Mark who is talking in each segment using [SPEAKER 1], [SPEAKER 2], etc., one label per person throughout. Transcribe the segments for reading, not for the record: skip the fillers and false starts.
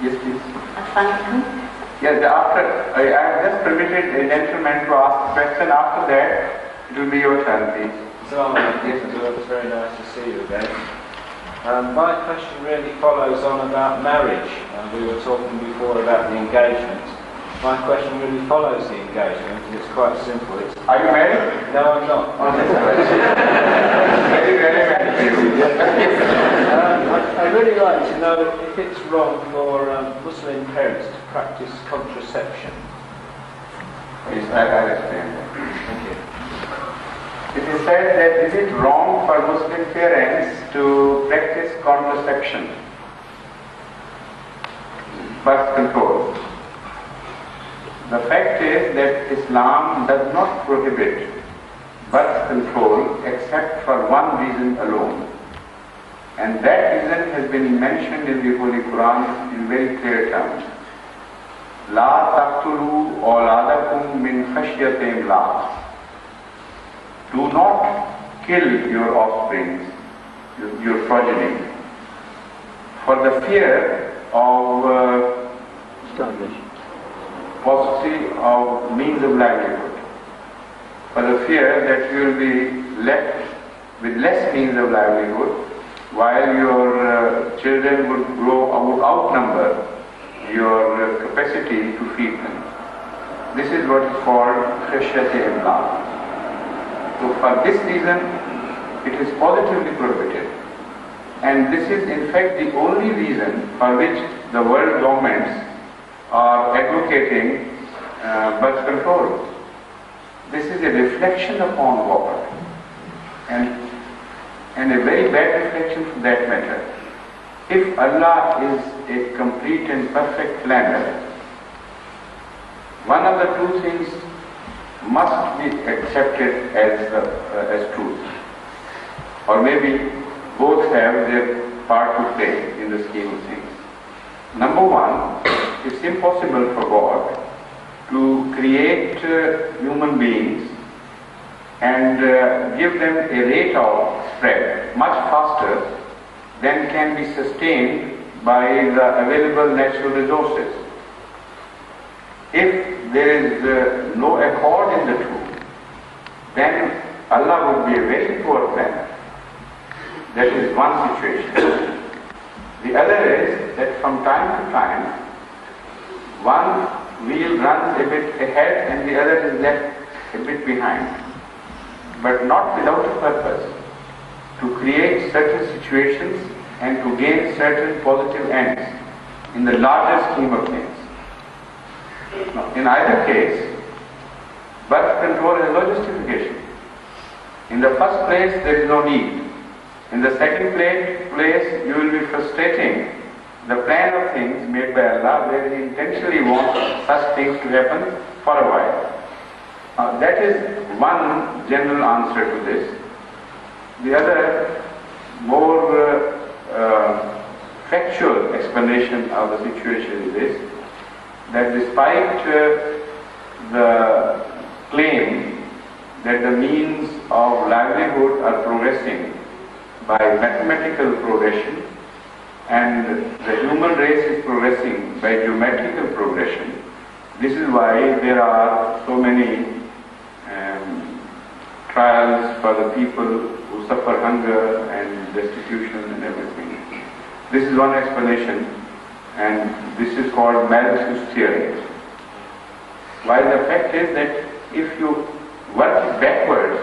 [SPEAKER 1] Yes, please.
[SPEAKER 2] Assalamualaikum.
[SPEAKER 1] Yes, I have just permitted a gentleman to ask a question. After that, it will be your turn, please.
[SPEAKER 3] Yes, it's very nice to see you again. My question really follows on about marriage. We were talking before about the engagement. My question really follows the engagement. It's quite simple.
[SPEAKER 1] Are you married?
[SPEAKER 3] No, I'm not.
[SPEAKER 1] Very, very married.
[SPEAKER 3] I'd really like to know if it's wrong for Muslim parents to practice contraception.
[SPEAKER 1] Yes, I'll explain that.
[SPEAKER 3] Thank you.
[SPEAKER 1] It is said that is it wrong for Muslim parents to practice contraception, birth control? The fact is that Islam does not prohibit birth control except for one reason alone. And that reason has been mentioned in the Holy Quran in very clear terms. La taqtulu awladakum min khashyati imlaq. Do not kill your offspring, your progeny, for the fear of paucity of means of livelihood, for the fear that you will be left with less means of livelihood, while your children would outnumber your capacity to feed them. This is what is called khashyati imlaq. So for this reason, it is positively prohibited. And this is in fact the only reason for which the world governments are advocating birth control. This is a reflection upon war, and a very bad reflection for that matter. If Allah is a complete and perfect planner, one of the two things must be accepted as truth, or maybe both have their part to play in the scheme of things. Number one, it's impossible for God to create human beings and give them a rate of spread much faster than can be sustained by the available natural resources. If there is no accord in the two, then Allah would be a very poor planner. That is one situation. The other is that from time to time, one wheel runs a bit ahead and the other is left a bit behind, but not without a purpose, to create certain situations and to gain certain positive ends in the larger scheme of things. Now, in either case, birth control has no justification. In the first place, there is no need. In the second place, you will be frustrating the plan of things made by Allah, where He intentionally wants such things to happen for a while. That is one general answer to this. The other, more factual explanation of the situation is this: that despite the claim that the means of livelihood are progressing by mathematical progression and the human race is progressing by geometrical progression, this is why there are so many trials for the people who suffer hunger and destitution and everything. This is one explanation, and this is called Malthus theory. While the fact is that if you work it backwards,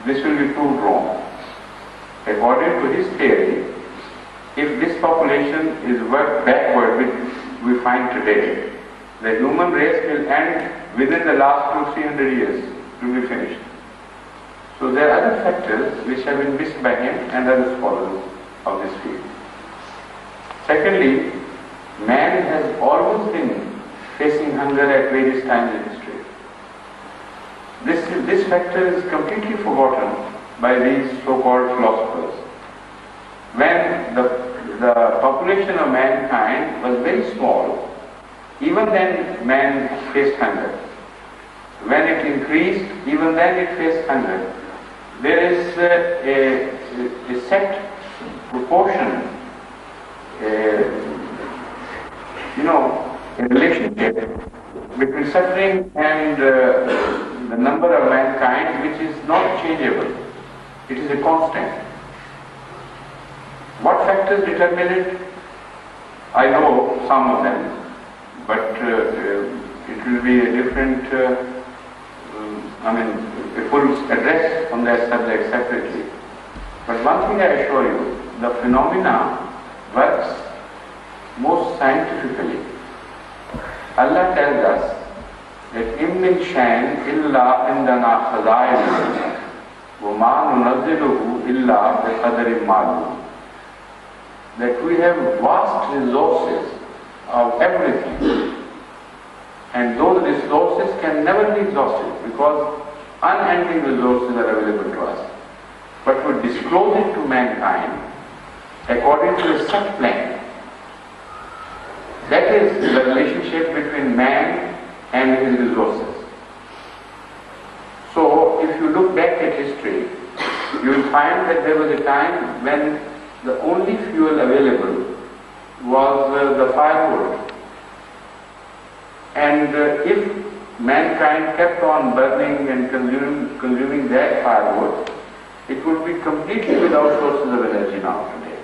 [SPEAKER 1] this will be proved wrong. According to his theory, if this population is worked backward, which we find today, the human race will end within the last 200-300 years to be finished. So there are other factors which have been missed by him and other scholars of this field. Secondly, man has always been facing hunger at various times in history. This factor is completely forgotten by these so-called philosophers. When the population of mankind was very small, even then man faced hunger. When it increased, even then it faced hunger. There is a set proportion You know, a relationship between suffering and the number of mankind, which is not changeable. It is a constant. What factors determine it? I know some of them, but it will be a different, a full address on that subject separately. But one thing I assure you, the phenomena works most scientifically. Allah tells us that إِن مِّن شَيْءٍ إِلَّا عِندَنَا خَزَائِنُهُ وَمَا نُنَزِّلُهُ إِلَّا بِقَدَرٍ مَّعْلُومٍ. That we have vast resources of everything, and those resources can never be exhausted because unending resources are available to us. But we disclose it to mankind according to a set plan. That is the relationship between man and his resources. So if you look back at history, you will find that there was a time when the only fuel available was the firewood. And if mankind kept on burning and consuming that firewood, it would be completely without sources of energy now today.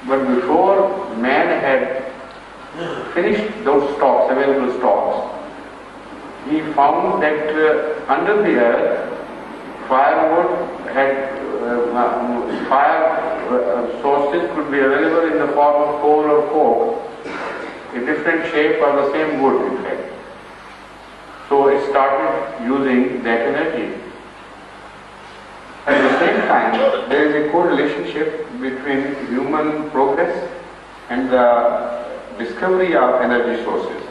[SPEAKER 1] But before man had finished those stocks, available stocks, he found that under the earth, firewood had sources could be available in the form of coal or coke, a different shape or the same wood in fact. So it started using that energy. At the same time, there is a correlationship between human progress and the discovery of energy sources.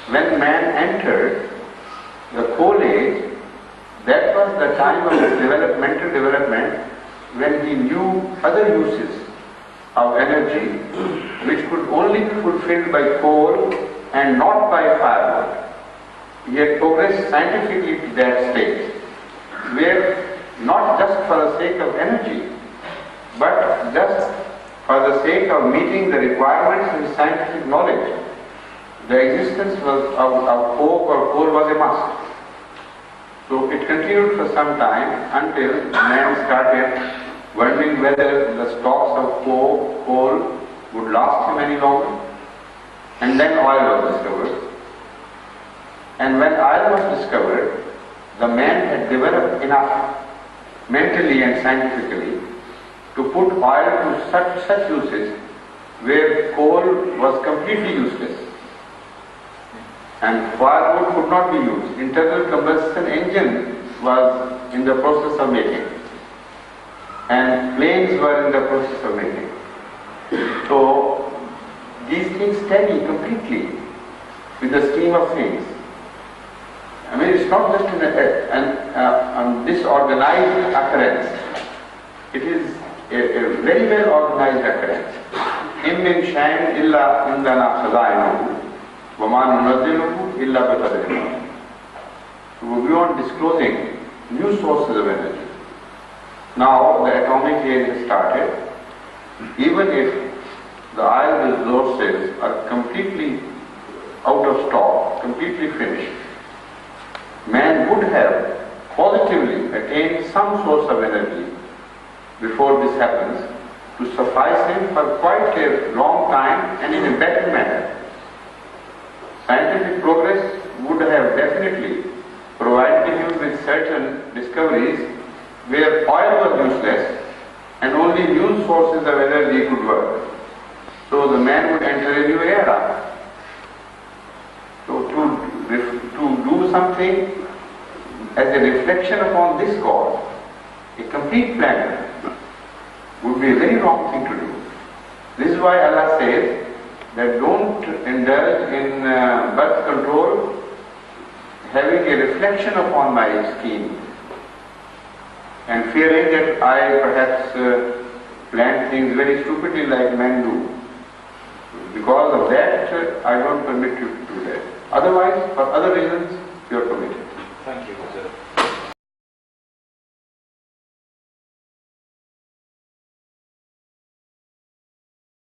[SPEAKER 1] When man entered the coal age, that was the time of mental development when he knew other uses of energy which could only be fulfilled by coal and not by firewood. He had progressed scientifically to that stage where not just for the sake of energy, but just for the sake of meeting the requirements of scientific knowledge, the existence of coke or coal was a must. So it continued for some time until man started wondering whether the stocks of coal would last him any longer. And then oil was discovered. And when oil was discovered, the man had developed enough mentally and scientifically to put oil to such uses where coal was completely useless and firewood could not be used. Internal combustion engine was in the process of making and planes were in the process of making. So these things tally completely with the scheme of things. I mean, it's not just an disorganized occurrence. It is a very well organized occurrence. إِن مِّن شَيْءٍ إِلَّا عِندَنَا خَزَائِنُهُ وَمَا نُنَزِّلُهُ إِلَّا بِقَدَرٍ مَّعْلُومٍ. So we go on disclosing new sources of energy. Now the atomic age has started. Even if the oil resources are completely out of stock, completely finished, man would have positively attained some source of energy before this happens to suffice him for quite a long time and in a better manner. Scientific progress would have definitely provided him with certain discoveries where oil was useless and only new sources of energy could work. So the man would enter a new era. So to do something as a reflection upon this cause, a complete plan, would be a very wrong thing to do. This is why Allah says that don't indulge in birth control having a reflection upon my scheme and fearing that I perhaps plan things very stupidly like men do. Because of that, I don't permit you to do that. Otherwise, for other reasons, you are permitted.
[SPEAKER 3] Thank you, Sir.